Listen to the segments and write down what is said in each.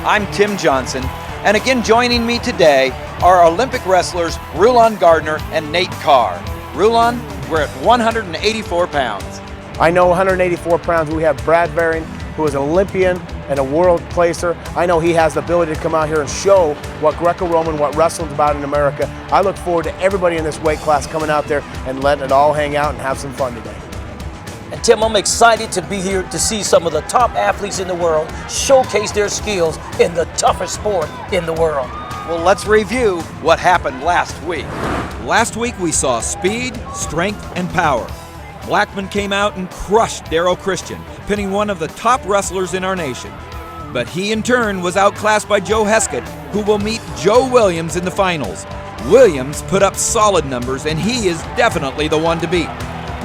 I'm Tim Johnson, and again joining me today are Olympic wrestlers Rulon Gardner and Nate Carr. Rulon, we're at 184 pounds. I know 184 pounds, we have Brad Varing, who is an Olympian and a world placer. I know he has the ability to come out here and show what Greco-Roman, what wrestling's about in America. I look forward to everybody in this weight class coming out there and letting it all hang out and have some fun today. And Tim, I'm excited to be here to see some of the top athletes in the world showcase their skills in the toughest sport in the world. Well, let's review what happened last week. Last week we saw speed, strength, and power. Blackman came out and crushed Darryl Christian, pinning one of the top wrestlers in our nation. But he in turn was outclassed by Joe Heskett, who will meet Joe Williams in the finals. Williams put up solid numbers, and he is definitely the one to beat.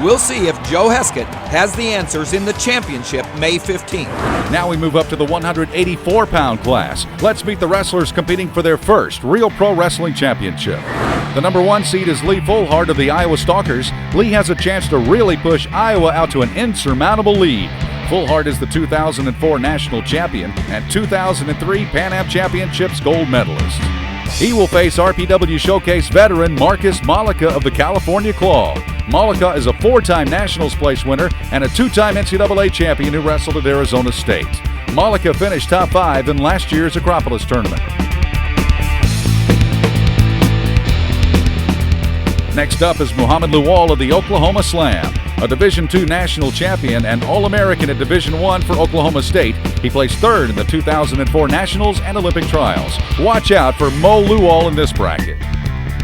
We'll see if Joe Heskett has the answers in the championship May 15th. Now we move up to the 184-pound class. Let's meet the wrestlers competing for their first Real Pro Wrestling Championship. The number 1 seed is Lee Fullhart of the Iowa Stalkers. Lee has a chance to really push Iowa out to an insurmountable lead. Fullhart is the 2004 national champion and 2003 Pan Am Championships gold medalist. He will face RPW Showcase veteran Marcus Malika of the California Claw. Malika is a 4-time Nationals place winner and a 2-time NCAA champion who wrestled at Arizona State. Malika finished top 5 in last year's Acropolis tournament. Next up is Muhammad Lawal of the Oklahoma Slam, a Division II national champion and All-American at Division I for Oklahoma State. He placed 3rd in the 2004 Nationals and Olympic Trials. Watch out for Mo Lawal in this bracket.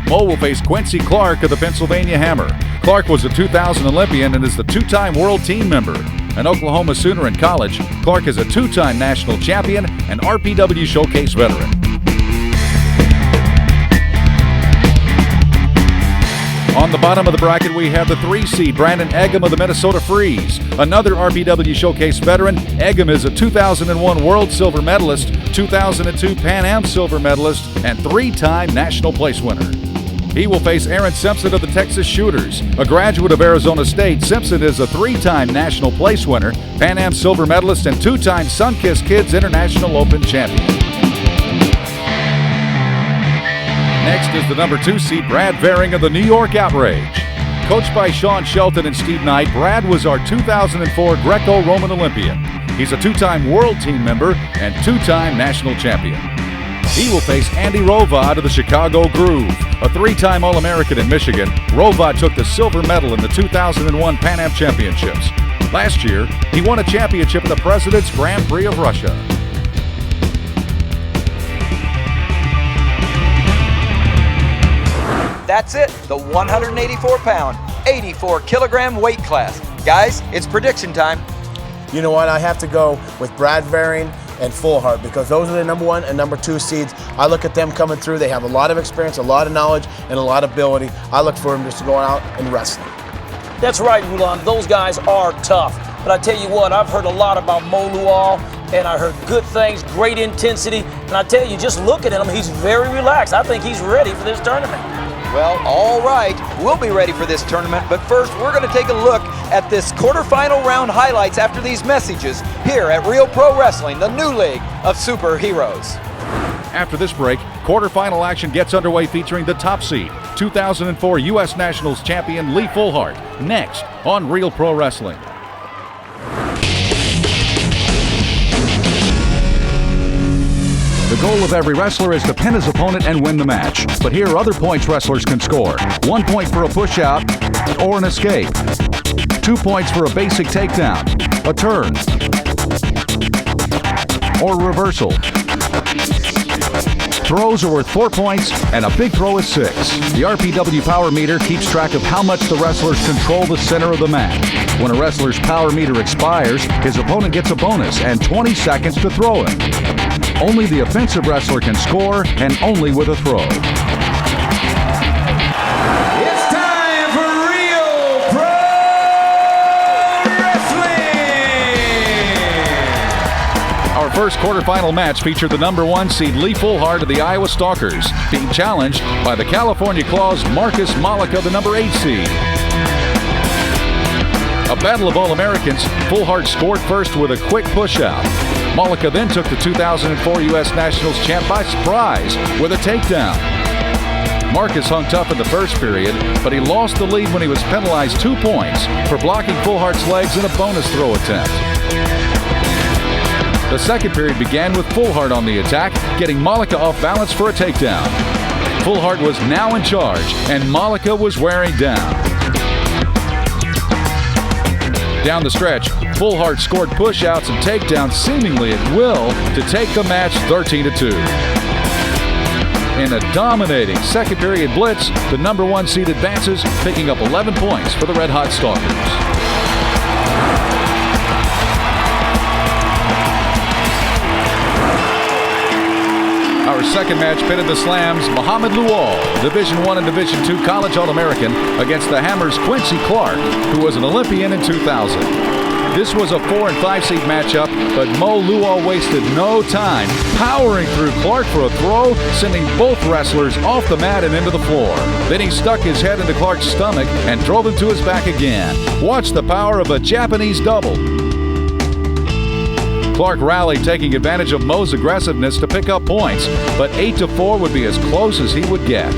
Mo will face Quincy Clark of the Pennsylvania Hammer. Clark was a 2000 Olympian and is the 2-time World Team member. An Oklahoma Sooner in college, Clark is a 2-time national champion and RPW Showcase veteran. On the bottom of the bracket, we have the 3 seed Brandon Egham of the Minnesota Freeze. Another RPW Showcase veteran, Egham is a 2001 World Silver Medalist, 2002 Pan Am Silver Medalist, and 3-time National Place winner. He will face Aaron Simpson of the Texas Shooters. A graduate of Arizona State, Simpson is a 3-time National Place winner, Pan Am Silver Medalist, and 2-time Sunkist Kids International Open champion. Next is the number 2 seed Brad Varing of the New York Outrage. Coached by Sean Shelton and Steve Knight, Brad was our 2004 Greco-Roman Olympian. He's a 2-time World Team member and 2-time National Champion. He will face Andy Rovad of the Chicago Groove. A 3-time All-American in Michigan, Rovad took the silver medal in the 2001 Pan Am Championships. Last year, he won a championship at the President's Grand Prix of Russia. That's it, the 184-pound, 84-kilogram weight class. Guys, it's prediction time. You know what, I have to go with Brad Varing and Fullhart because those are the number 1 and number 2 seeds. I look at them coming through. They have a lot of experience, a lot of knowledge, and a lot of ability. I look for them just to go out and wrestle. That's right, Rulon. Those guys are tough. But I tell you what, I've heard a lot about Mo Lawal, and I heard good things, great intensity. And I tell you, just looking at him, he's very relaxed. I think he's ready for this tournament. Well, all right, we'll be ready for this tournament, but first we're going to take a look at this quarterfinal round highlights after these messages here at Real Pro Wrestling, the new league of superheroes. After this break, quarterfinal action gets underway featuring the top seed, 2004 U.S. Nationals champion Lee Fullhart, next on Real Pro Wrestling. The goal of every wrestler is to pin his opponent and win the match. But here are other points wrestlers can score. 1 point for a push-out or an escape. 2 points for a basic takedown, a turn, or reversal. Throws are worth 4 points, and a big throw is 6. The RPW power meter keeps track of how much the wrestlers control the center of the mat. When a wrestler's power meter expires, his opponent gets a bonus and 20 seconds to throw it. Only the offensive wrestler can score, and only with a throw. It's time for Real Pro Wrestling! Our first quarterfinal match featured the number 1 seed Lee Fullhart of the Iowa Stalkers, being challenged by the California Claw's Marcus Malika, the number 8 seed. A battle of All-Americans, Fullhart scored first with a quick push-out. Malika then took the 2004 U.S. Nationals champ by surprise with a takedown. Marcus hung tough in the first period, but he lost the lead when he was penalized 2 points for blocking Fullhart's legs in a bonus throw attempt. The second period began with Fullhart on the attack, getting Malika off balance for a takedown. Fullhart was now in charge, and Malika was wearing down. Down the stretch, Fullhart scored push-outs and takedowns seemingly at will to take the match 13-2. In a dominating second period blitz, the number 1 seed advances, picking up 11 points for the Red Hot Stalkers. Our second match pitted the Slams' Muhammad Lawal, Division I and Division II college All-American, against the Hammers' Quincy Clark, who was an Olympian in 2000. This was a 4 and 5 seed matchup, but Mo Lawal wasted no time, powering through Clark for a throw, sending both wrestlers off the mat and into the floor. Then he stuck his head into Clark's stomach and drove him to his back again. Watch the power of a Japanese double. Clark rallied, taking advantage of Mo's aggressiveness to pick up points, but 8-4 would be as close as he would get.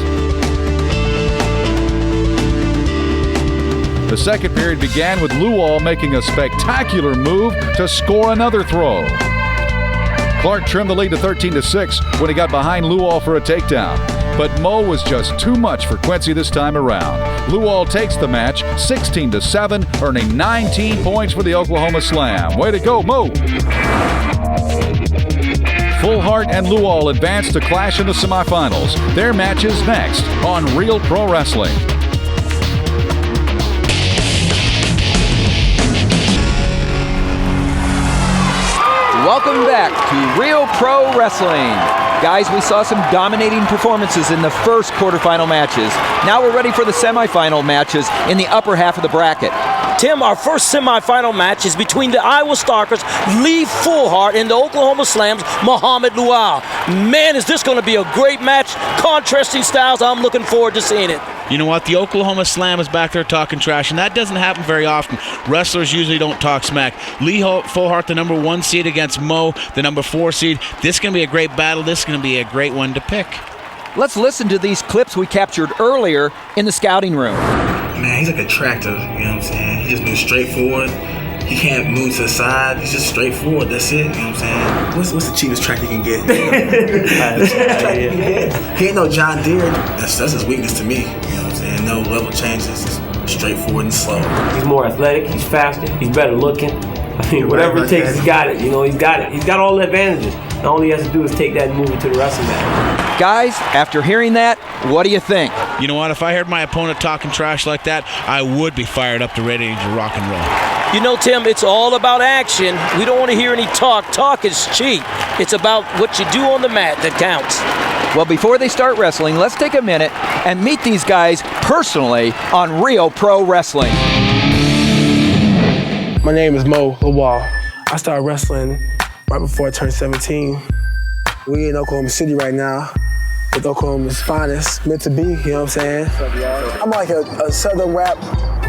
The second period began with Lawal making a spectacular move to score another throw. Clark trimmed the lead to 13-6 when he got behind Lawal for a takedown. But Mo was just too much for Quincy this time around. Lawal takes the match 16-7, earning 19 points for the Oklahoma Slam. Way to go, Mo! Fullhart and Lawal advance to clash in the semifinals. Their match is next on Real Pro Wrestling. Welcome back to Real Pro Wrestling. Guys, we saw some dominating performances in the first quarterfinal matches. Now we're ready for the semifinal matches in the upper half of the bracket. Tim, our first semifinal match is between the Iowa Stalkers, Lee Fullhart, and the Oklahoma Slams, Muhammad Lawal. Man, is this going to be a great match. Contrasting styles. I'm looking forward to seeing it. You know what? The Oklahoma Slam is back there talking trash, and that doesn't happen very often. Wrestlers usually don't talk smack. Lee Fullhart, the number 1 seed, against Mo, the number 4 seed. This is going to be a great battle. This is going to be a great one to pick. Let's listen to these clips we captured earlier in the scouting room. Man, he's like a tractor, you know what I'm saying? He just moves straightforward. He can't move to the side. He's just straightforward. That's it, you know what I'm saying? What's the cheapest track you can get? He ain't no John Deere. That's his weakness to me, you know what I'm saying? No level changes, just straightforward and slow. He's more athletic, he's faster, he's better looking. I mean, whatever it takes, he's got it. You know, he's got it. He's got all the advantages. And all he has to do is take that and move it to the wrestling mat. Guys, after hearing that, what do you think? You know what? If I heard my opponent talking trash like that, I would be fired up to ready to rock and roll. You know, Tim, it's all about action. We don't want to hear any talk. Talk is cheap. It's about what you do on the mat that counts. Well, before they start wrestling, let's take a minute and meet these guys personally on Real Pro Wrestling. My name is Mo Lawal. I started wrestling right before I turned 17. We in Oklahoma City right now with Oklahoma's finest, meant to be, you know what I'm saying? I'm like a southern rap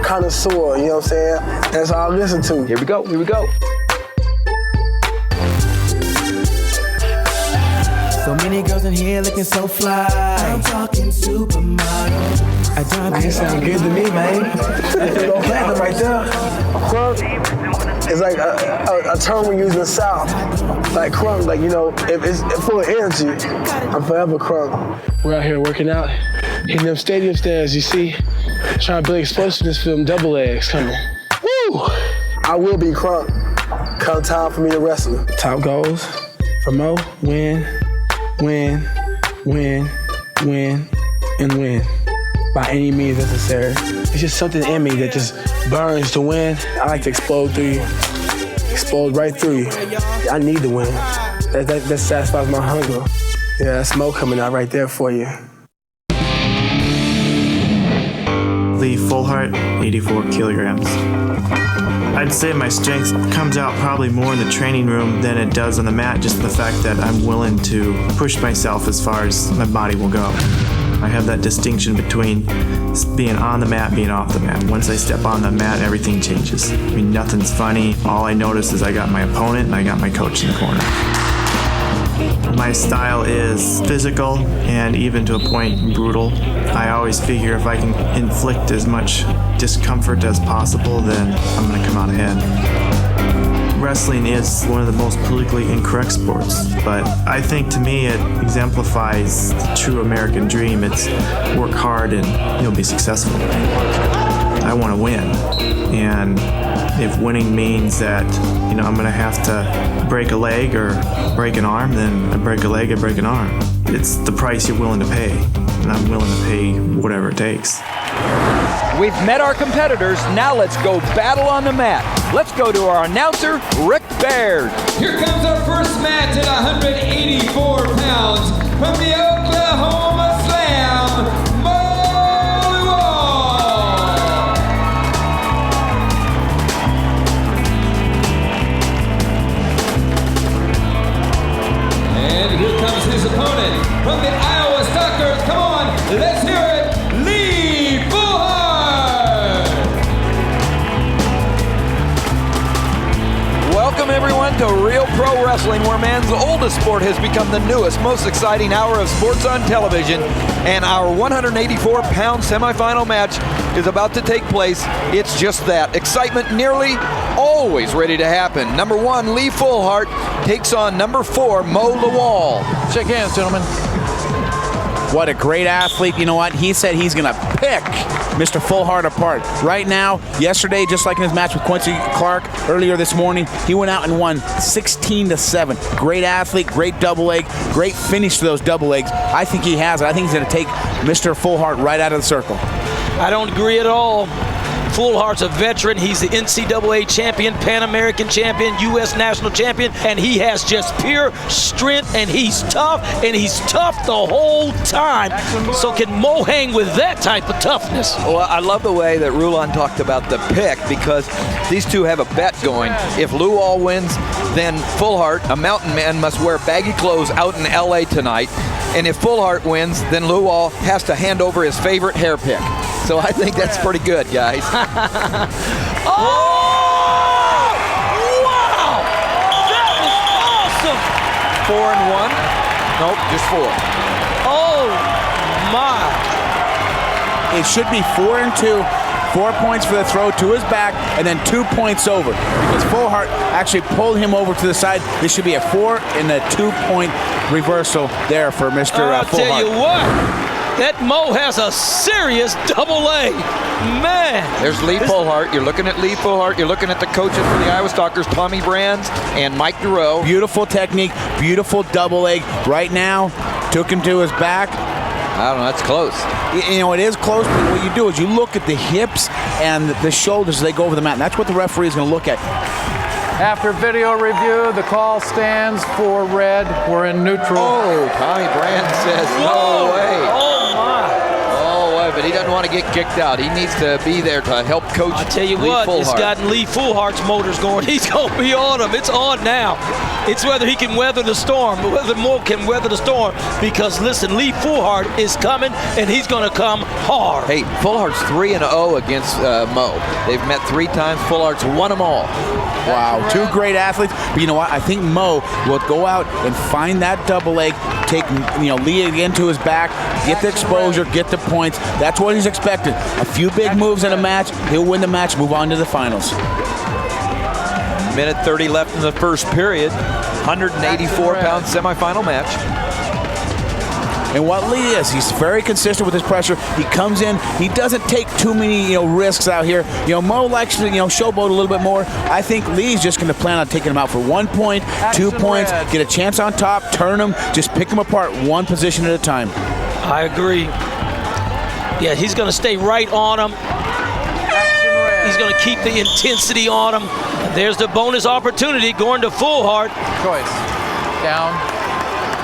connoisseur, you know what I'm saying? That's all I'm listening to. Here we go, here we go. So many girls in here looking so fly. I'm talking supermodel. That sound good to me, man. That's no platinum right there. Crunk is like a term we use in the South. Like crunk, like, you know, if it's full of energy, I'm forever crunk. We're out here working out, hitting them stadium stairs, you see, trying to build explosiveness for them double legs coming. Woo! I will be crunk come time for me to wrestle. Top goals for Mo, win, win, win, win, and win. By any means necessary. It's just something in me that just burns to win. I like to explode through you. Explode right through you. I need to win. That satisfies my hunger. Yeah, that's smoke coming out right there for you. Lee Fullhart, 84 kilograms. I'd say my strength comes out probably more in the training room than it does on the mat, just the fact that I'm willing to push myself as far as my body will go. I have that distinction between being on the mat, being off the mat. Once I step on the mat, everything changes. I mean, nothing's funny. All I notice is I got my opponent and I got my coach in the corner. My style is physical and even to a point brutal. I always figure if I can inflict as much discomfort as possible, then I'm going to come out ahead. Wrestling is one of the most politically incorrect sports, but I think to me it exemplifies the true American dream. It's work hard and you'll be successful. I want to win, and if winning means that, you know, I'm going to have to break a leg or break an arm, then I break a leg, I break an arm. It's the price you're willing to pay, and I'm willing to pay whatever it takes. We've met our competitors, now let's go battle on the mat. Let's go to our announcer, Rick Baird. Here comes our first match at 184 pounds from the Oklahoma Slam, his opponent from the Iowa Stalkers. Come on, let's hear it, Lee Fullhart. Welcome everyone to Real Pro Wrestling, where man's oldest sport has become the newest, most exciting hour of sports on television. And our 184-pound semifinal match is about to take place. It's just that. Excitement nearly always ready to happen. Number 1, Lee Fullhart takes on number 4, Mo Lawal. Shake hands, gentlemen. What a great athlete. You know what? He said he's going to pick Mr. Fullhart apart. Right now, yesterday, just like in his match with Quincy Clark earlier this morning, he went out and won 16-7. Great athlete, great double leg, great finish to those double legs. I think he has it. I think he's going to take Mr. Fullhart right out of the circle. I don't agree at all. Fullhart's a veteran. He's the NCAA champion, Pan American champion, U.S. national champion, and he has just pure strength, and he's tough the whole time. So can Mo hang with that type of toughness? Well, I love the way that Rulon talked about the pick, because these two have a bet going. If Lawal wins, then Fullhart, a mountain man, must wear baggy clothes out in L.A. tonight. And if Fullhart wins, then Lawal has to hand over his favorite hair pick. So I think that's pretty good, guys. Oh! Wow! That was awesome! 4 and 1? Nope, just 4. Oh my! It should be 4 and 2. 4 points for the throw to his back, and then 2 points over. Because Fullhart actually pulled him over to the side. This should be a 4 and a 2-point reversal there for Mr. Fullhart. I'll tell you what, that Mo has a serious double leg. Man. There's Lee Fullhart. You're looking at Lee Fullhart. You're looking at the coaches for the Iowa Stalkers, Tommy Brands and Mike DeRoe. Beautiful technique, beautiful double leg. Right now, took him to his back. I don't know, that's close. You know, it is close, but what you do is you look at the hips and the shoulders as they go over the mat. And that's what the referee is going to look at. After video review, the call stands for red. We're in neutral. Oh, Tommy Brand says no way. Oh, my. Oh, way, but he doesn't want to get kicked out. He needs to be there to help coach I tell you Lee what, Fullhart. It's gotten Lee Fullhart's motors going. He's going to be on him. It's on now. It's whether he can weather the storm, whether Mo can weather the storm. Because, listen, Lee Fullhart is coming, and he's going to come hard. Hey, Fullhart's 3-0 against Mo. They've met 3 times. Fullhart's won them all. Wow, 2 great athletes. But you know what? I think Mo will go out and find that double leg, take Lee again to his back, get the exposure, get the points. That's what he's expecting. A few big moves in a match, he'll win the match, move on to the finals. Minute 30 left in the first period. 184-pound semifinal match. And what Lee is, he's very consistent with his pressure. He comes in, he doesn't take too many risks out here. Mo likes to showboat a little bit more. I think Lee's just going to plan on taking him out for 1 point, 2 points, get a chance on top, turn him, just pick him apart one position at a time. I agree. Yeah, he's going to stay right on him. He's going to keep the intensity on him. There's the bonus opportunity going to Fullhart. Choice. Down.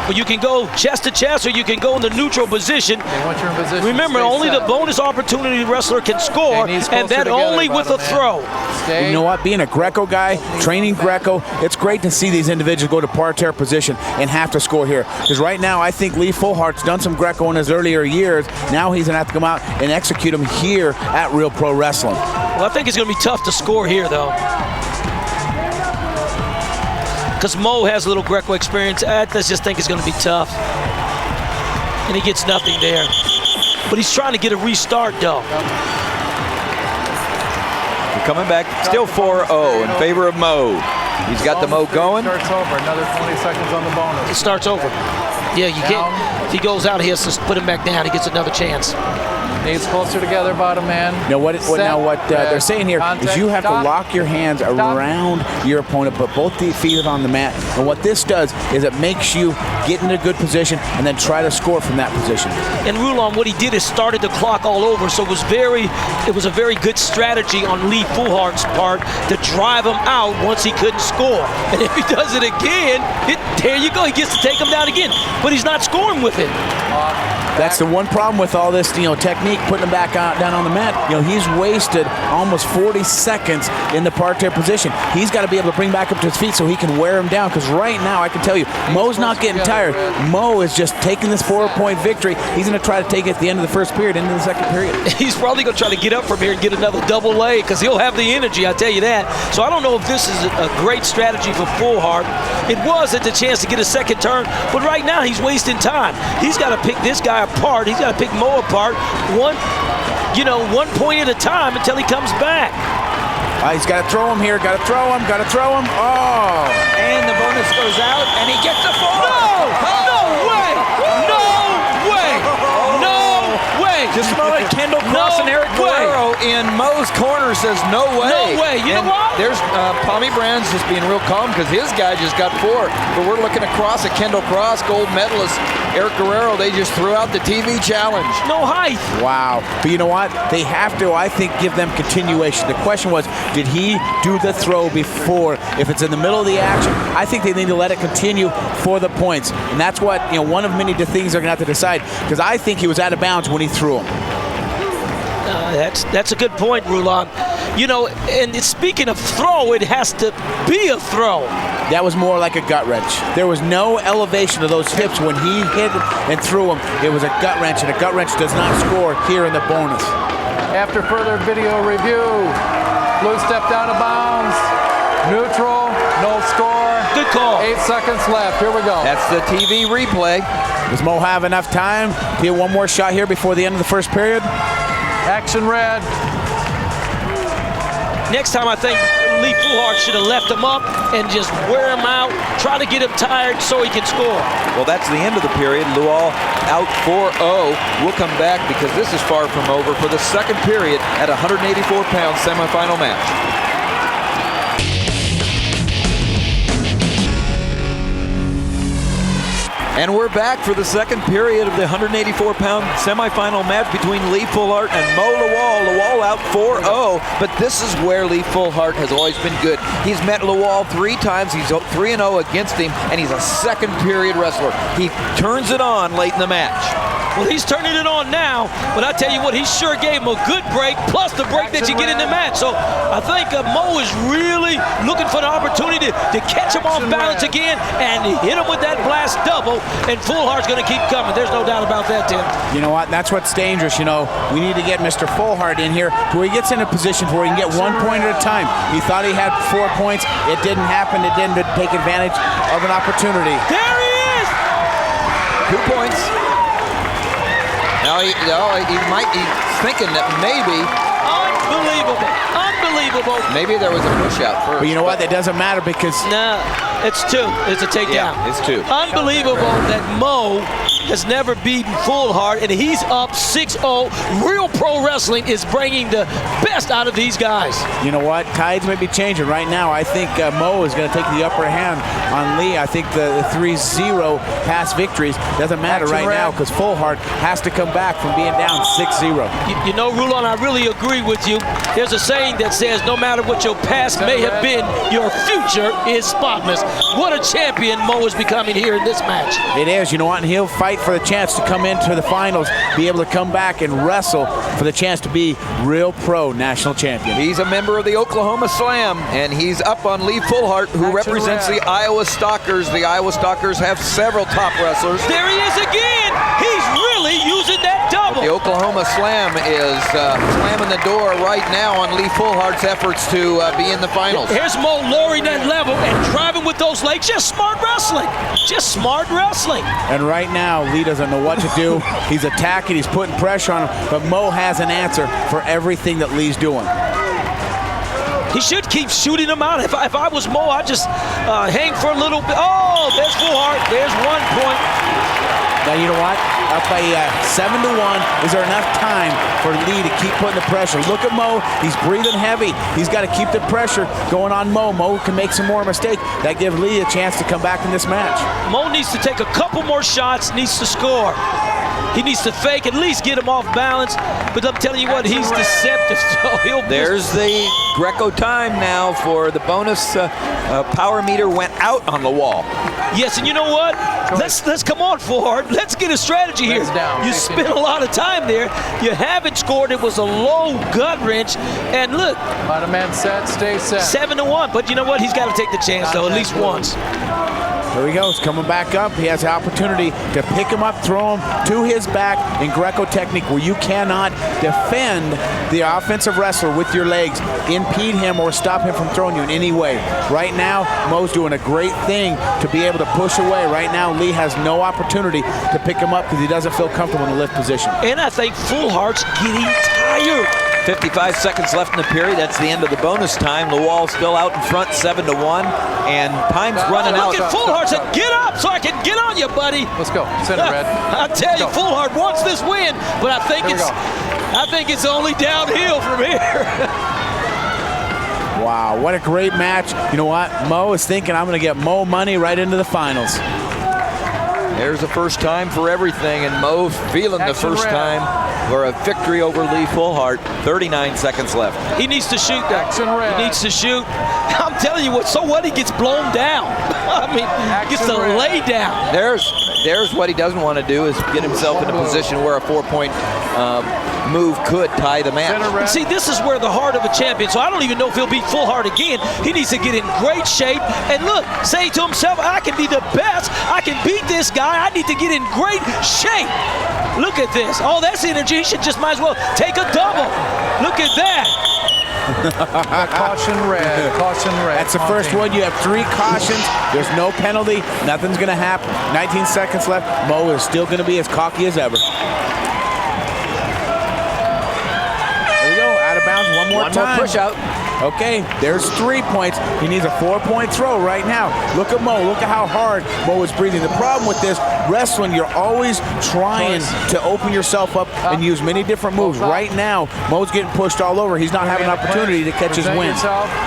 But you can go chest to chest or you can go in the neutral position. Okay, once you're in position, remember, stay only set. the bonus opportunity wrestler can score, Okay, and that only with a throw. Stay. You know what? Being a Greco guy, training Greco, it's great to see these individuals go to parterre position and have to score here. Because right now, I think Lee Fullhart's done some Greco in his earlier years. Now he's going to have to come out and execute him here at Real Pro Wrestling. Well, I think it's going to be tough to score here, though. Because Mo has a little Greco experience. I just think it's going to be tough. And he gets nothing there. But he's trying to get a restart, though. We're coming back, still 4-0 in favor of Mo. He's got the Mo going. Starts over. Another 20 seconds on the bonus. It starts over. Yeah, you can't. If he goes out, he has to put him back down. He gets another chance. Knees closer together, bottom man. Now what they're saying here is you have to lock your hands around your opponent, put both feet on the mat. And what this does is it makes you get in a good position and then try to score from that position. And Rulon, what he did is started the clock all over, so it was a very good strategy on Lee Fullhart's part to drive him out once he couldn't score. And if he does it again, there you go, he gets to take him down again. But he's not scoring with it. That's the one problem with all this, technique, putting him back down on the mat. He's wasted almost 40 seconds in the parterre position. He's got to be able to bring back up to his feet so he can wear him down. Because right now, I can tell you, Mo's not getting tired. Mo is just taking this 4-point victory. He's going to try to take it at the end of the first period, into the second period. He's probably going to try to get up from here and get another double leg because he'll have the energy, I tell you that. So I don't know if this is a great strategy for Fullhart. It was at the chance to get a second turn, but right now he's wasting time. He's got to pick this guy apart. He's got to pick Mo apart one point at a time until he comes back. He's got to throw him here. Got to throw him. Oh! And the bonus goes out, and he gets the four. No way! Just smell like Kendall Cross and Eric Guerrero in Mo's corner says no way. No way. You know what? There's Pommy Brand's just being real calm because his guy just got 4. But we're looking across at Kendall Cross, gold medalist Eric Guerrero. They just threw out the TV challenge. No height. Wow. But you know what? They have to, I think, give them continuation. The question was, did he do the throw before? If it's in the middle of the action, I think they need to let it continue for the points. And that's what, one of many things they're going to have to decide. Because I think he was out of bounds when he threw him. That's a good point, Rulon. And speaking of throw, it has to be a throw. That was more like a gut wrench. There was no elevation of those hips when he hit and threw them. It was a gut wrench, and a gut wrench does not score here in the bonus. After further video review, Blue stepped out of bounds. Neutral, no score. Good call. 8 seconds left. Here we go. That's the TV replay. Does Mo have enough time to get one more shot here before the end of the first period? Action red. Next time, I think Lee Fullhart should have left him up and just wear him out, try to get him tired so he can score. Well, that's the end of the period. Lawal out 4-0. We'll come back because this is far from over for the second period at 184-pound semifinal match. And we're back for the second period of the 184-pound semifinal match between Lee Fullhart and Mo Lawal. Lawal out 4-0, but this is where Lee Fullhart has always been good. He's met Lawal 3 times. He's 3-0 against him, and he's a second period wrestler. He turns it on late in the match. Well, he's turning it on now, but I tell you what, he sure gave him a good break, plus the break that you get in the match. So I think Mo is really looking for the opportunity to catch him off balance again and hit him with that blast double, and Fullhart's going to keep coming. There's no doubt about that, Tim. You know what? That's what's dangerous. We need to get Mr. Fullhart in here where he gets in a position where he can get 1 point at a time. He thought he had 4 points. It didn't happen. It didn't take advantage of an opportunity. There he is! 2 points. Now he's thinking that maybe. Unbelievable. Maybe there was a push out first. But you know what? That doesn't matter because. No, it's 2. It's a takedown. Yeah, it's 2. Unbelievable that Mo has never beaten Fullhart, and he's up 6-0. Real Pro Wrestling is bringing the best out of these guys. You know what? Tides may be changing right now. I think Mo is going to take the upper hand on Lee. I think the 3-0 past victories doesn't matter right now because Fullhart has to come back from being down 6-0. You know, Rulon, I really agree with you. There's a saying that says no matter what your past may have been, your future is spotless. What a champion Mo is becoming here in this match. It is, you know what, and he'll fight for the chance to come into the finals, be able to come back and wrestle for the chance to be Real Pro National Champion. He's a member of the Oklahoma Slam, and he's up on Lee Fullhart, who represents the Iowa Stalkers. The Iowa Stalkers have several top wrestlers. There he is again. He's really using that double. The Oklahoma Slam is slamming the door right now on Lee Fullhart's efforts to be in the finals. Here's Mo lowering that level and driving with those legs. Just smart wrestling. Just smart wrestling. And right now, Lee doesn't know what to do. He's attacking, he's putting pressure on him, but Mo has an answer for everything that Lee's doing. He should keep shooting them out. If I was Mo, I'd just hang for a little bit. Oh, there's Fullhart. There's 1 point. Now, you know what? Up by 7-1, is there enough time for Lee to keep putting the pressure? Look at Mo. He's breathing heavy. He's got to keep the pressure going on Mo. Mo can make some more mistakes. That gives Lee a chance to come back in this match. Mo needs to take a couple more shots, needs to score. He needs to fake, at least get him off balance. But I'm telling you what, he's deceptive. So there's the Greco time now for the bonus. Power meter went out on the wall. Yes, and you know what? Let's come on, Fullhart. Let's get a strategy here. You spent a lot of time there. You haven't scored. It was a low gut wrench. And look. Let a man set, stay set. 7-1. But you know what? He's got to take the chance, though, at least once. Here he goes, coming back up. He has the opportunity to pick him up, throw him to his back in Greco technique where you cannot defend the offensive wrestler with your legs, impede him or stop him from throwing you in any way. Right now, Mo's doing a great thing to be able to push away. Right now, Lee has no opportunity to pick him up because he doesn't feel comfortable in the lift position. And I think Fullhart's getting tired. 55 seconds left in the period. That's the end of the bonus time. Lawal still out in front, 7-1, and time's running out. Look at Fullhart said, "Get up so I can get on you, buddy." Let's go. Center red. I tell you, Fullhart wants this win, but I think it's only downhill from here. Wow, what a great match. You know what? Mo is thinking, I'm going to get Mo money right into the finals. There's a first time for everything, and Mo feeling the first time for a victory over Lee Fullhart. 39 seconds left. He needs to shoot that. He needs to shoot. I'm telling you what, so what? He gets blown down. I mean, he gets to lay down. There's what he doesn't want to do is get himself in a position where a 4-point move could tie the match. And see, this is where the heart of a champion, so I don't even know if he'll beat Fullhart again. He needs to get in great shape and look, say to himself, I can be the best. I can beat this guy. I need to get in great shape. Look at this. Oh, that's energy. He should just might as well take a double. Look at that. Caution red. Caution red. That's the first one. You have 3 cautions. There's no penalty. Nothing's going to happen. 19 seconds left. Mo is still going to be as cocky as ever. There we go. Out of bounds one more time. One more push out. Okay, there's 3 points. He needs a 4-point throw right now. Look at Mo. Look at how hard Mo is breathing. The problem with this wrestling, you're always trying to open yourself up and use many different moves. Right now, Mo's getting pushed all over. He's not having an opportunity to catch his win.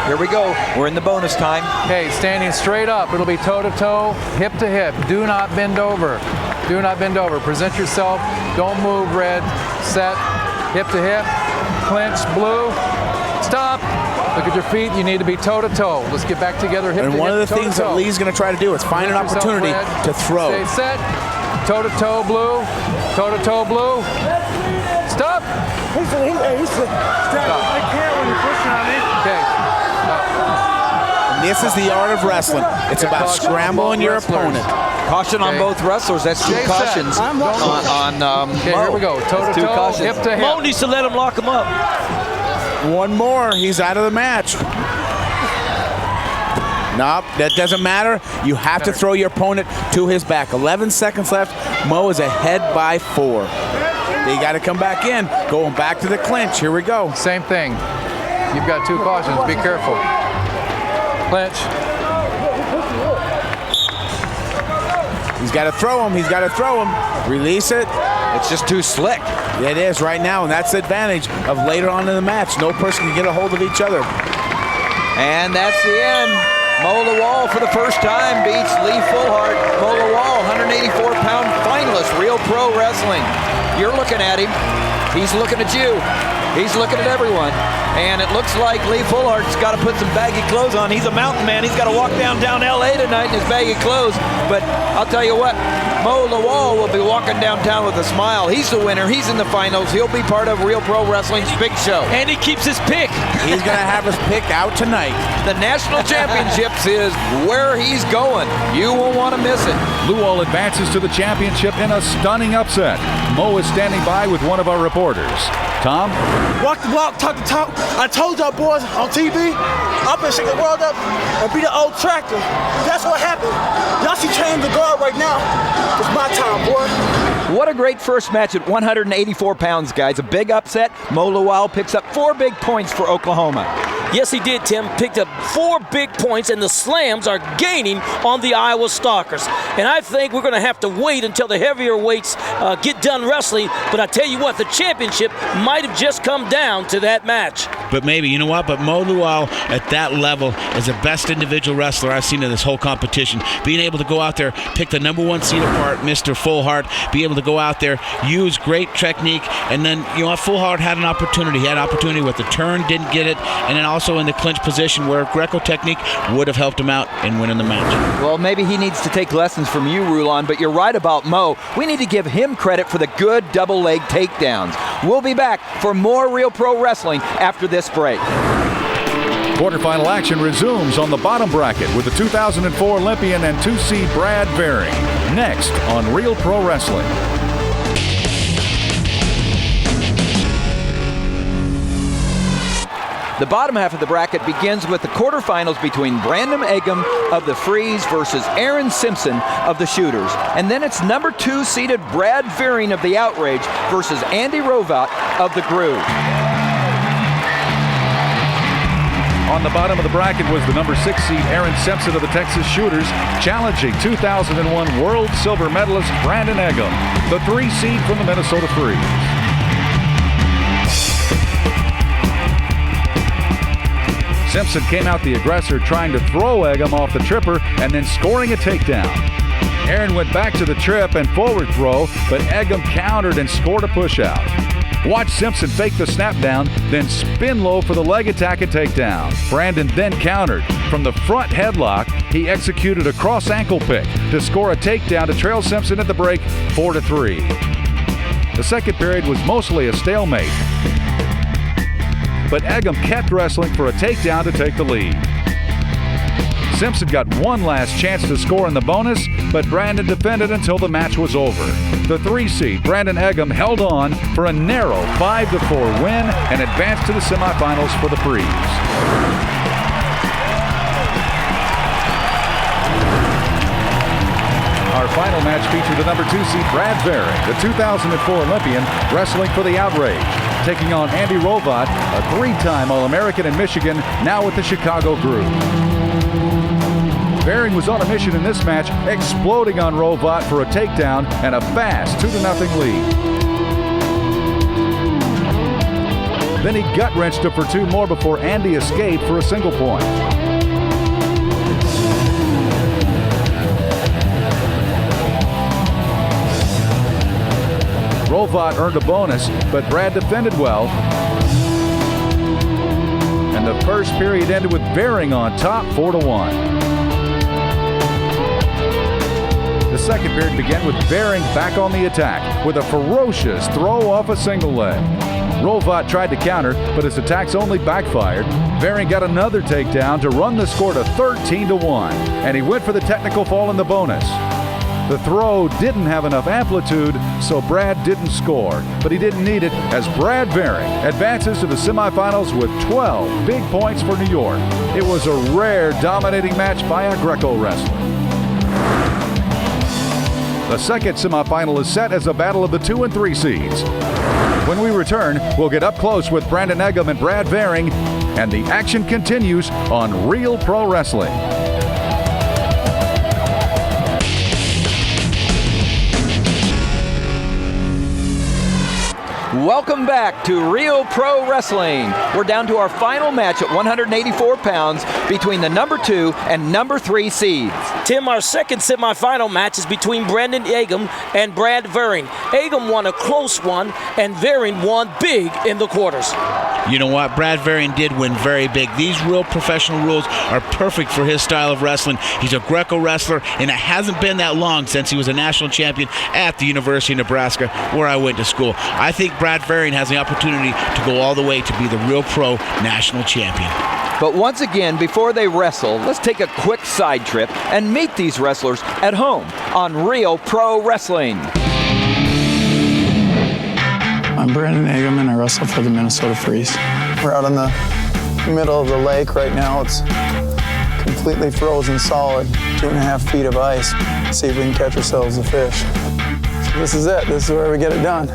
Here we go. We're in the bonus time. Okay, standing straight up. It'll be toe-to-toe, hip-to-hip. Do not bend over. Do not bend over. Present yourself. Don't move, red. Set. Hip-to-hip. Clinch, blue. Stop. Look at your feet. You need to be toe-to-toe. Let's get back together. Hip and one of the things that Lee's going to try to do is find an opportunity to throw. Stay set. Toe-to-toe, blue. Toe-to-toe, blue. Stop. I can't when you're pushing on me. Okay. And this is the art of wrestling. It's about scrambling your opponent. Caution on both wrestlers. That's 2 cautions on okay, Mo. Here we go. Toe-to-toe, hip-to-hip. Mo needs to let him lock him up. One more, he's out of the match. Nope, that doesn't matter. You have to throw your opponent to his back. 11 seconds left. Mo is ahead by 4. They got to come back in. Going back to the clinch. Here we go. Same thing. You've got 2 cautions. Be careful. Clinch. He's got to throw him. He's got to throw him. Release it. It's just too slick. It is right now, and that's the advantage of later on in the match. No person can get a hold of each other. And that's the end. Mo Lawal for the first time beats Lee Fullhart. Mo Lawal, 184-pound finalist, Real Pro Wrestling. You're looking at him. He's looking at you. He's looking at everyone. And it looks like Lee Fullhart's got to put some baggy clothes on. He's a mountain man. He's got to walk downtown LA tonight in his baggy clothes. But I'll tell you what, Mo Lawal will be walking downtown with a smile. He's the winner. He's in the finals. He'll be part of Real Pro Wrestling's big show. And he keeps his pick. He's going to have his pick out tonight. The National Championships is where he's going. You won't want to miss it. Lawal advances to the championship in a stunning upset. Mo is standing by with one of our reporters. Tom? Walk the walk, talk the talk. I told y'all boys on TV, I've been shaking the world up and be the old tractor. That's what happened. Y'all see Train the guard right now. It's my time, boy. What a great first match at 184 pounds, guys. A big upset. Mo Lawal picks up 4 big points for Oklahoma. Yes, he did, Tim. Picked up 4 big points, and the Slams are gaining on the Iowa Stalkers. And I think we're going to have to wait until the heavier weights get done wrestling. But I tell you what, the championship might have just come down to that match. But maybe, you know what? But Mo Lawal at that level is the best individual wrestler I've seen in this whole competition. Being able to go out there, pick the number 1 seed apart, Mr. Fullhart, be able to go out there, use great technique, and then, you know what? Fullhart had an opportunity. He had an opportunity with the turn, didn't get it, and then also in the clinch position where Greco technique would have helped him out in winning the match. Well, maybe he needs to take lessons from you, Rulon, but you're right about Mo. We need to give him credit for the good double leg takedowns. We'll be back for more Real Pro Wrestling after this break. Quarterfinal action resumes on the bottom bracket with the 2004 Olympian and 2-seed Brad Varing. Next on Real Pro Wrestling. The bottom half of the bracket begins with the quarterfinals between Brandon Egham of the Freeze versus Aaron Simpson of the Shooters. And then it's number 2 seeded Brad Varing of the Outrage versus Andy Rovat of the Groove. On the bottom of the bracket was the number 6 seed Aaron Simpson of the Texas Shooters challenging 2001 World Silver Medalist Brandon Egham, the 3 seed from the Minnesota Freeze. Simpson came out the aggressor, trying to throw Egham off the tripper and then scoring a takedown. Aaron went back to the trip and forward throw, but Egham countered and scored a push-out. Watch Simpson fake the snap down, then spin low for the leg attack and takedown. Brandon then countered. From the front headlock, he executed a cross ankle pick to score a takedown to trail Simpson at the break 4-3. The second period was mostly a stalemate, but Egham kept wrestling for a takedown to take the lead. Simpson got one last chance to score in the bonus, but Brandon defended until the match was over. The 3 seed, Brandon Egham, held on for a narrow 5-4 win and advanced to the semifinals for the Freeze. Our final match featured the number 2 seed Brad Varing, the 2004 Olympian, wrestling for the Outrage, taking on Andy Rovat, a 3-time All-American in Michigan, now with the Chicago Groove. Varing was on a mission in this match, exploding on Rovat for a takedown and a fast 2-0 lead. Then he gut-wrenched him for 2 more before Andy escaped for a single point. Rovat earned a bonus, but Brad defended well. And the first period ended with Varing on top 4-1. The second period began with Varing back on the attack with a ferocious throw off a single leg. Rovat tried to counter, but his attacks only backfired. Varing got another takedown to run the score to 13-1, and he went for the technical fall in the bonus. The throw didn't have enough amplitude, so Brad didn't score, but he didn't need it as Brad Varing advances to the semifinals with 12 big points for New York. It was a rare dominating match via Greco wrestling. The second semifinal is set as a battle of the 2 and 3 seeds. When we return, we'll get up close with Brandon Egham and Brad Varing, and the action continues on Real Pro Wrestling. Welcome back to Real Pro Wrestling. We're down to our final match at 184 pounds between the number 2 and number 3 seeds. Tim, our second semifinal match is between Brandon Egham and Brad Varing. Egham won a close one, and Varing won big in the quarters. You know what? Brad Varing did win very big. These real professional rules are perfect for his style of wrestling. He's a Greco wrestler, and it hasn't been that long since he was a national champion at the University of Nebraska, where I went to school. I think Brad Varing has the opportunity to go all the way to be the Real Pro national champion. But once again, before they wrestle, let's take a quick side trip and meet these wrestlers at home on Real Pro Wrestling. I'm Brandon Egham, and I wrestle for the Minnesota Freeze. We're out in the middle of the lake right now. It's completely frozen solid, 2.5 feet of ice. See if we can catch ourselves a fish. So this is it. This is where we get it done.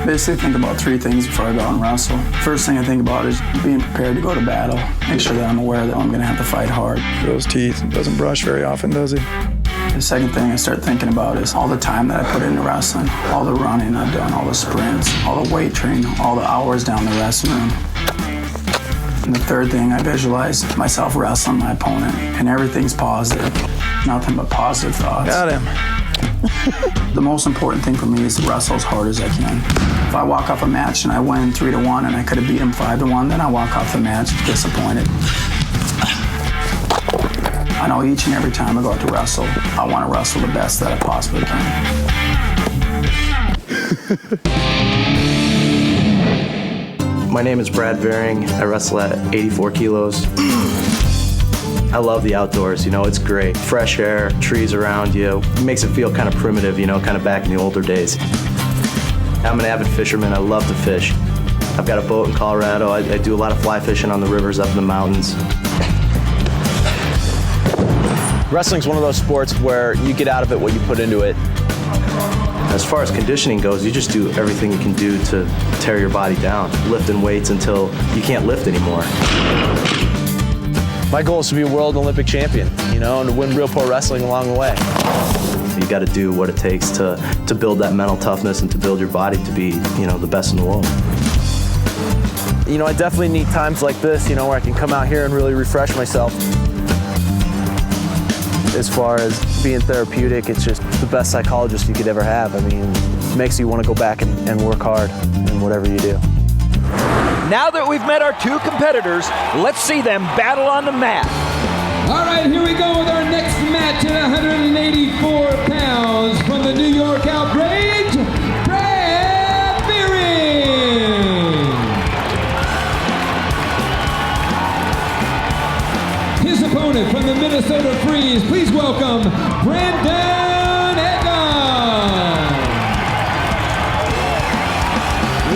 Basically think about 3 things before I go and wrestle. First thing I think about is being prepared to go to battle. Make sure that I'm aware that I'm going to have to fight hard. Those teeth doesn't brush very often, does he? The second thing I start thinking about is all the time that I put into wrestling, all the running I've done, all the sprints, all the weight training, all the hours down the wrestling room. And the third thing, I visualize myself wrestling my opponent, and everything's positive. Nothing but positive thoughts. Got him. The most important thing for me is to wrestle as hard as I can. If I walk off a match and I win 3-1 and I could have beat him 5-1, then I walk off the match disappointed. I know each and every time I go out to wrestle, I want to wrestle the best that I possibly can. My name is Brad Varing. I wrestle at 84 kilos. I love the outdoors, you know, it's great. Fresh air, trees around you. It makes it feel kind of primitive, you know, kind of back in the older days. I'm an avid fisherman. I love to fish. I've got a boat in Colorado. I do a lot of fly fishing on the rivers up in the mountains. Wrestling's one of those sports where you get out of it what you put into it. As far as conditioning goes, you just do everything you can do to tear your body down, lifting weights until you can't lift anymore. My goal is to be a world Olympic champion, you know, and to win Real Pro Wrestling along the way. You got to do what it takes to build that mental toughness and to build your body to be, you know, the best in the world. You know, I definitely need times like this, you know, where I can come out here and really refresh myself. As far as being therapeutic, it's just the best psychologist you could ever have. I mean, it makes you want to go back and work hard in whatever you do. Now that we've met our 2 competitors, let's see them battle on the mat. All right, here we go with our next match at 184 pounds from the New York Outrage, Brad Varing. His opponent from the Minnesota Freeze, please welcome Brandon Egham.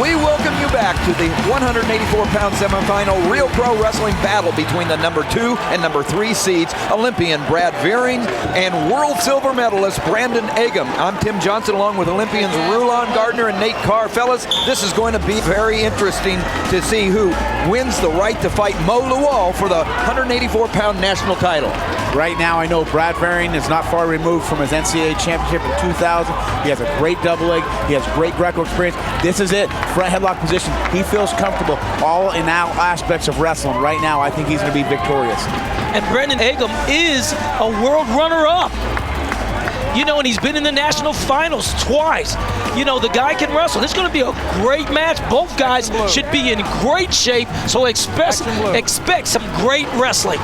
We welcome you back to the 184-pound semifinal Real Pro Wrestling battle between the number 2 and number 3 seeds, Olympian Brad Varing and world silver medalist Brandon Egham. I'm Tim Johnson along with Olympians Rulon Gardner and Nate Carr. Fellas, this is going to be very interesting to see who wins the right to fight Mo Lawal for the 184-pound national title. Right now, I know Brad Varing is not far removed from his NCAA championship in 2000. He has a great double leg. He has great Greco experience. This is it. Front headlock position. He feels comfortable all in all aspects of wrestling. Right now, I think he's going to be victorious. And Brandon Egham is a world runner-up. You know, and he's been in the national finals twice. You know, the guy can wrestle. This is going to be a great match. Both guys should be in great shape, so expect some great wrestling.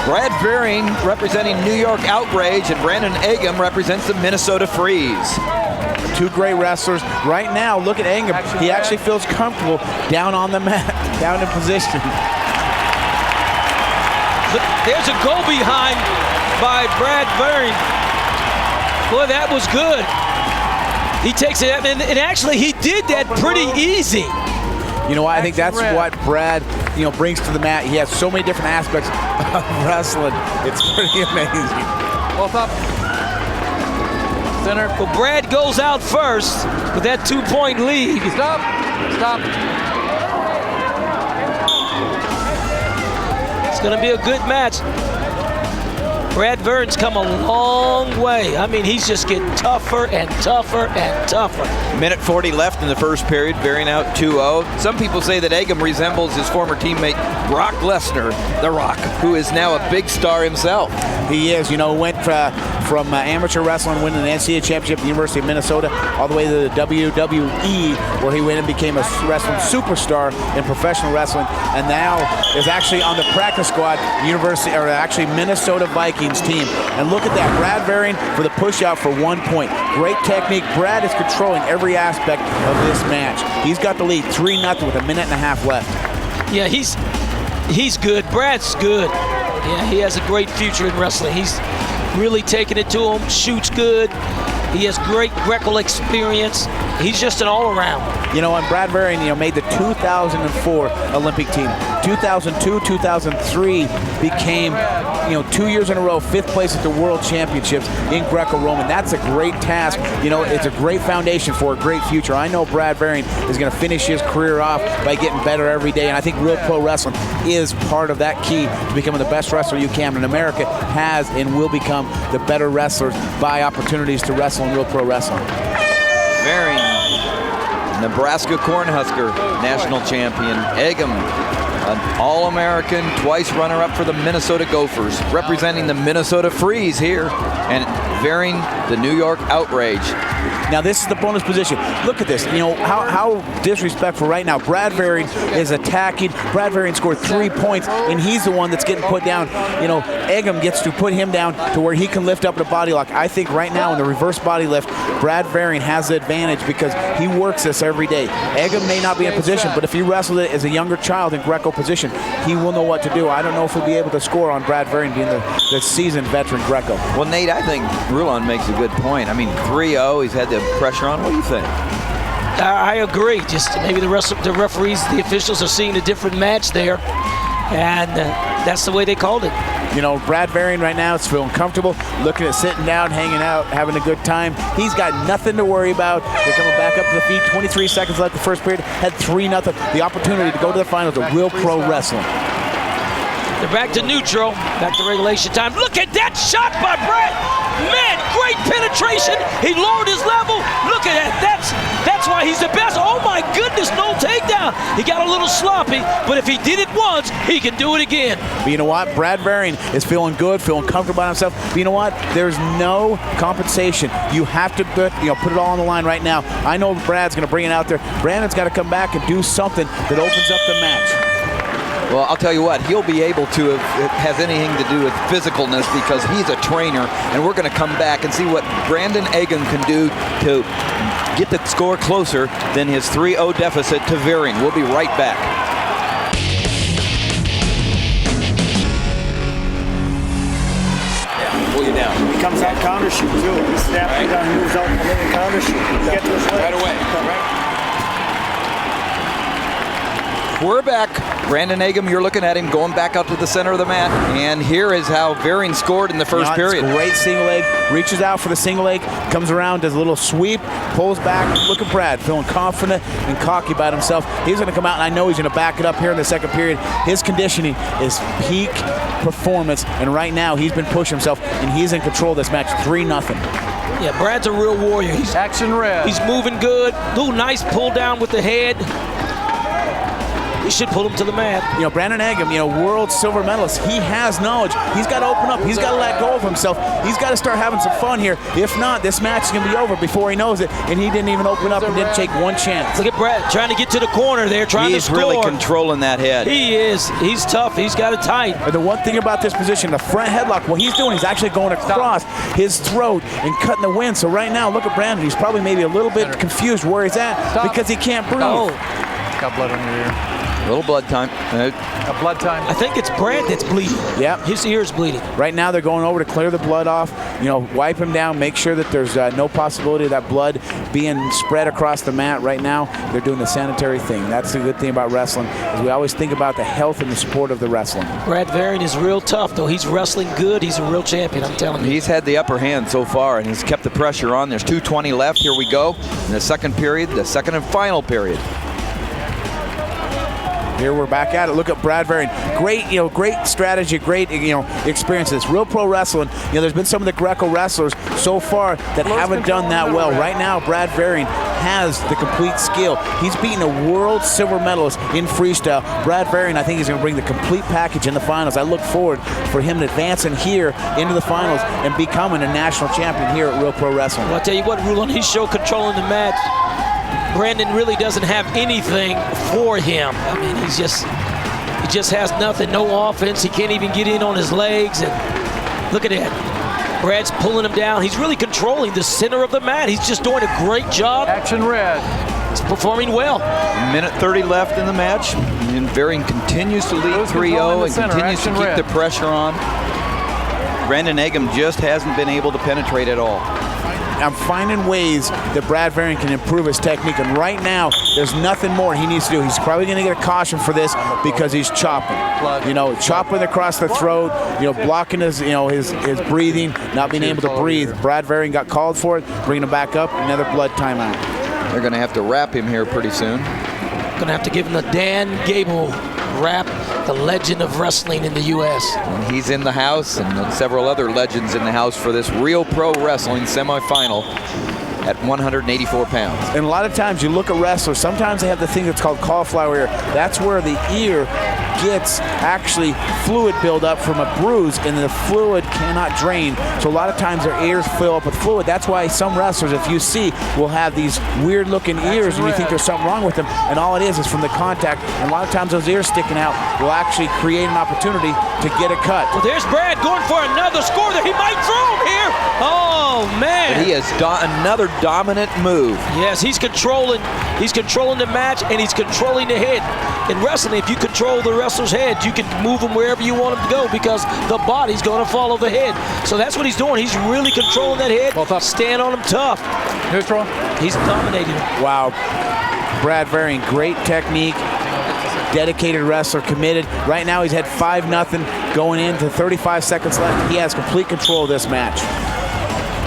Brad Varing representing New York Outrage, and Brandon Egham represents the Minnesota Freeze. 2 great wrestlers. Right now, look at Egham. He actually feels comfortable down on the mat, down in position. There's a go behind by Brad Varing. Boy, that was good. He takes it, and actually he did that pretty easy. You know what? I think that's what Brad, you know, brings to the mat. He has so many different aspects of wrestling. It's pretty amazing. Both up. Center. Well, Brad goes out first with that 2-point lead. Stop. Stop. It's going to be a good match. Brad Varing's come a long way. I mean, he's just getting tougher and tougher and tougher. Minute 40 left in the first period. Varing out 2-0. Some people say that Egham resembles his former teammate Brock Lesnar, The Rock, who is now a big star himself. He is. You know, went from amateur wrestling, winning the NCAA championship at the University of Minnesota, all the way to the WWE, where he went and became a wrestling superstar in professional wrestling, and now is actually on the practice squad, Minnesota Vikings team. And look at that, Brad Varing for the push out for 1 point. Great technique. Brad is controlling every aspect of this match. He's got the lead 3-0 with a minute and a half left. Yeah, he's good. Brad's good. Yeah, he has a great future in wrestling. He's really taking it to him, shoots good. He has great Greco experience. He's just an all-around. You know, and Brad Varing, made the 2004 Olympic team. 2002, 2003 became, 2 years in a row, 5th place at the World Championships in Greco-Roman. That's a great task. It's a great foundation for a great future. I know Brad Varing is going to finish his career off by getting better every day, and I think Real Pro Wrestling is part of that key to becoming the best wrestler you can. And America has and will become the better wrestlers by opportunities to wrestle in Real Pro Wrestling. Varing, Nebraska Cornhusker national champion. Egham, an All-American, twice runner-up for the Minnesota Gophers, representing the Minnesota Freeze here. And Varing, the New York Outrage. Now this is the bonus position. Look at this. How disrespectful right now. Brad Varing is attacking. Brad Varing scored 3 points, and he's the one that's getting put down. Egham gets to put him down to where he can lift up the body lock. I think right now in the reverse body lift, Brad Varing has the advantage because he works this every day. Egham may not be in position, but if he wrestled it as a younger child in Greco position, he will know what to do. I don't know if he'll be able to score on Brad Varing being the seasoned veteran Greco. Well, Nate, I think Rulon makes a good point. I mean, 3-0, he's had the pressure on. What do you think? I agree. Just maybe the referees, the officials are seeing a different match there, and that's the way they called it. Brad Varing right now is feeling comfortable, looking at sitting down, hanging out, having a good time. He's got nothing to worry about. They're coming back up to the feet. 23 seconds left the first period. Had 3-0. The opportunity to go to the finals of Real Pro Wrestling. They're back to neutral, back to regulation time. Look at that shot by Brad. Man, great penetration. He lowered his level. Look at that. That's why he's the best. Oh my goodness, no takedown. He got a little sloppy, but if he did it once, he can do it again. But you know what? Brad Varing is feeling good, feeling comfortable about himself. But you know what? There's no compensation. You have to put it all on the line right now. I know Brad's going to bring it out there. Brandon's got to come back and do something that opens up the match. Well, I'll tell you what, he'll be able to, if it has anything to do with physicalness, because he's a trainer, and we're going to come back and see what Brandon Egham can do to get the score closer than his 3-0 deficit to Varing. We'll be right back. Pull you down. He comes out counter shoot, too. He snaps you down, he moves out, and then counter shoot. Get to his leg. Right away. Right. We're back. Brandon Egham, you're looking at him going back out to the center of the mat. And here is how Varing scored in the first period. Great single leg. Reaches out for the single leg. Comes around, does a little sweep. Pulls back. Look at Brad, feeling confident and cocky about himself. He's going to come out, and I know he's going to back it up here in the second period. His conditioning is peak performance. And right now, he's been pushing himself, and he's in control of this match. 3-0. Yeah, Brad's a real warrior. He's action red. He's moving good. Ooh, nice pull down with the head. He should pull him to the mat. Brandon Egham, world silver medalist. He has knowledge. He's got to open up. He's got to let go of himself. He's got to start having some fun here. If not, this match is going to be over before he knows it. And he didn't even open up and didn't take one chance. Look at Brad trying to get to the corner there, trying to score. He's really controlling that head. He is. He's tough. He's got it tight. And the one thing about this position, the front headlock, what he's doing, he's actually going across his throat and cutting the wind. So right now, look at Brandon. He's probably maybe a little bit confused where he's at because he can't breathe. Oh. Got blood on your ear. A little blood time. A blood time. I think it's Brad that's bleeding. Yeah. His ear's bleeding. Right now they're going over to clear the blood off, wipe him down, make sure that there's no possibility of that blood being spread across the mat. Right now they're doing the sanitary thing. That's the good thing about wrestling, is we always think about the health and the support of the wrestling. Brad Varing is real tough, though. He's wrestling good. He's a real champion, I'm telling you. He's had the upper hand so far, and he's kept the pressure on. There's 2:20 left. Here we go in the second period, the second and final period. Here we're back at it. Look at Brad Varing. Great, great strategy, great, experiences. Real Pro Wrestling. There's been some of the Greco wrestlers so far that haven't done that well. Right now, Brad Varing has the complete skill. He's beaten a world silver medalist in freestyle. Brad Varing, I think he's going to bring the complete package in the finals. I look forward for him advancing here into the finals and becoming a national champion here at Real Pro Wrestling. Well, I'll tell you what, Rulon, he showed control in the match. Brandon really doesn't have anything for him. I mean, he just has nothing, no offense. He can't even get in on his legs. And look at that. Brad's pulling him down. He's really controlling the center of the mat. He's just doing a great job. Action red. He's performing well. Minute 30 left in the match. And Varing continues to lead 3-0 and continues to keep the pressure on. Brandon Egham just hasn't been able to penetrate at all. I'm finding ways that Brad Varing can improve his technique, and right now there's nothing more he needs to do. He's probably going to get a caution for this because he's chopping, chopping across the throat, blocking his breathing, not being able to breathe. Brad Varing got called for it, bringing him back up, another blood timeout. They're going to have to wrap him here pretty soon. Going to have to give him the Dan Gable wrap, the legend of wrestling in the U.S. And he's in the house, and several other legends in the house for this Real Pro Wrestling semifinal at 184 pounds. And a lot of times you look at wrestlers, sometimes they have the thing that's called cauliflower ear. That's where the ear gets actually fluid buildup from a bruise, and the fluid cannot drain. So a lot of times their ears fill up with fluid. That's why some wrestlers, if you see, will have these weird looking ears and you think there's something wrong with them, and all it is from the contact. And a lot of times those ears sticking out will actually create an opportunity to get a cut. Well, there's Brad going for another score that he might throw him here. Oh, man. But he has another dominant move. Yes, he's controlling the match, and he's controlling the head. In wrestling, if you control the wrestler's head, you can move him wherever you want him to go because the body's going to follow the head. So that's what he's doing. He's really controlling that head. Stand on him tough. Neutral. He's dominating him. Wow. Brad Varing, great technique. Dedicated wrestler, committed. Right now he's had 5-0 going into 35 seconds left. He has complete control of this match.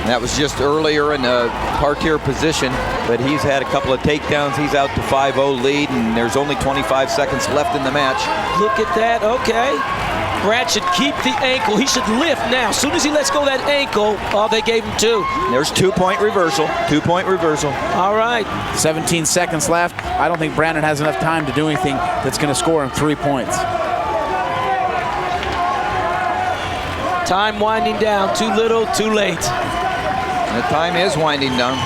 That was just earlier in a parterre position, but he's had a couple of takedowns. He's out to 5-0 lead, and there's only 25 seconds left in the match. Look at that. Okay. Brad should keep the ankle. He should lift now. As soon as he lets go of that ankle, they gave him 2. There's 2-point reversal. 2-point reversal. All right. 17 seconds left. I don't think Brandon has enough time to do anything that's going to score him 3 points. Time winding down. Too little, too late. The time is winding down,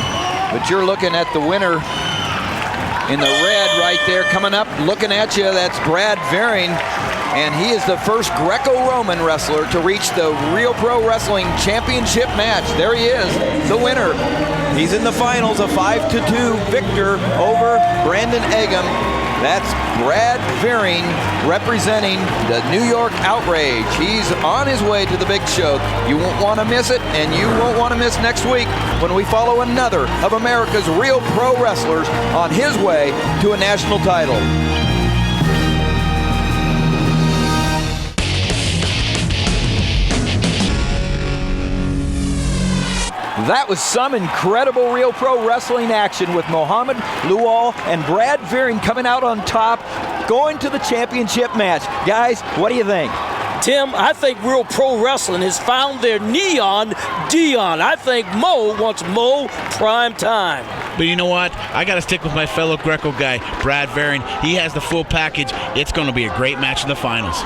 but you're looking at the winner in the red right there coming up, looking at you. That's Brad Varing, and he is the first Greco-Roman wrestler to reach the Real Pro Wrestling Championship match. There he is, the winner. He's in the finals, a 5-2 victor over Brandon Egham. That's Brad Varing representing the New York Outrage. He's on his way to the big show. You won't want to miss it, and you won't want to miss next week when we follow another of America's Real Pro Wrestlers on his way to a national title. That was some incredible Real Pro Wrestling action with Muhammad Lawal and Brad Varing coming out on top, going to the championship match. Guys, what do you think? Tim, I think Real Pro Wrestling has found their neon Dion. I think Mo wants Mo prime time. But you know what? I got to stick with my fellow Greco guy, Brad Varing. He has the full package. It's going to be a great match in the finals.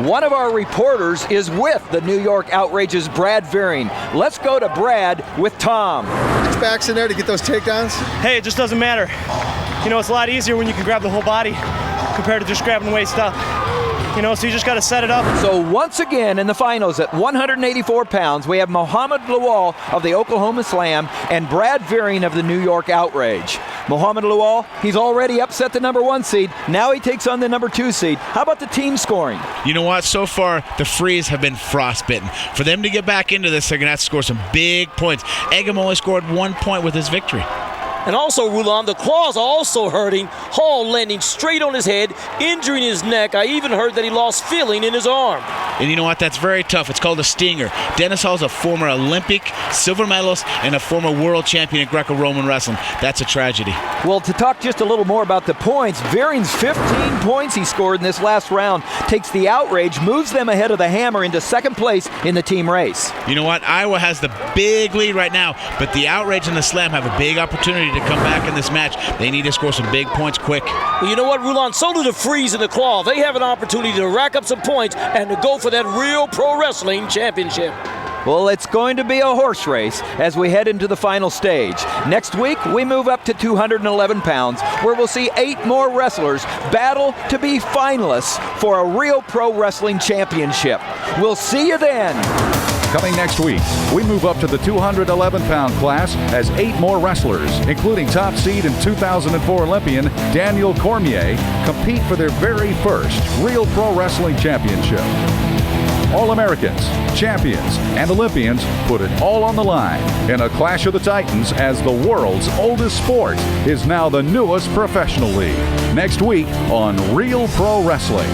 One of our reporters is with the New York Outrage's Brad Varing. Let's go to Brad with Tom. Backs in there to get those takedowns? Hey, it just doesn't matter. It's a lot easier when you can grab the whole body compared to just grabbing waist up. So you just got to set it up. So once again in the finals at 184 pounds, we have Muhammad Lawal of the Oklahoma Slam and Brad Varing of the New York Outrage. Muhammad Lawal, he's already upset the number 1 seed. Now he takes on the number 2 seed. How about the team scoring? You know what? So far, the Frees have been frostbitten. For them to get back into this, they're going to have to score some big points. Egham only scored 1 point with his victory. And also, Rulon, the claws are also hurting. Hall landing straight on his head, injuring his neck. I even heard that he lost feeling in his arm. And you know what? That's very tough. It's called a stinger. Dennis Hall's a former Olympic silver medalist and a former world champion in Greco-Roman wrestling. That's a tragedy. Well, to talk just a little more about the points, Varing's 15 points he scored in this last round takes the Outrage, moves them ahead of the Hammer into second place in the team race. You know what? Iowa has the big lead right now, but the Outrage and the Slam have a big opportunity to come back in this match. They need to score some big points quick. Well, you know what, Rulon? So do the Freeze and the Claw. They have an opportunity to rack up some points and to go for that Real Pro Wrestling Championship. Well, it's going to be a horse race as we head into the final stage. Next week, we move up to 211 pounds, where we'll see 8 more wrestlers battle to be finalists for a Real Pro Wrestling Championship. We'll see you then. Coming next week, we move up to the 211-pound class as 8 more wrestlers, including top seed and 2004 Olympian Daniel Cormier, compete for their very first Real Pro Wrestling Championship. All-Americans, champions, and Olympians put it all on the line in a clash of the titans as the world's oldest sport is now the newest professional league. Next week on Real Pro Wrestling.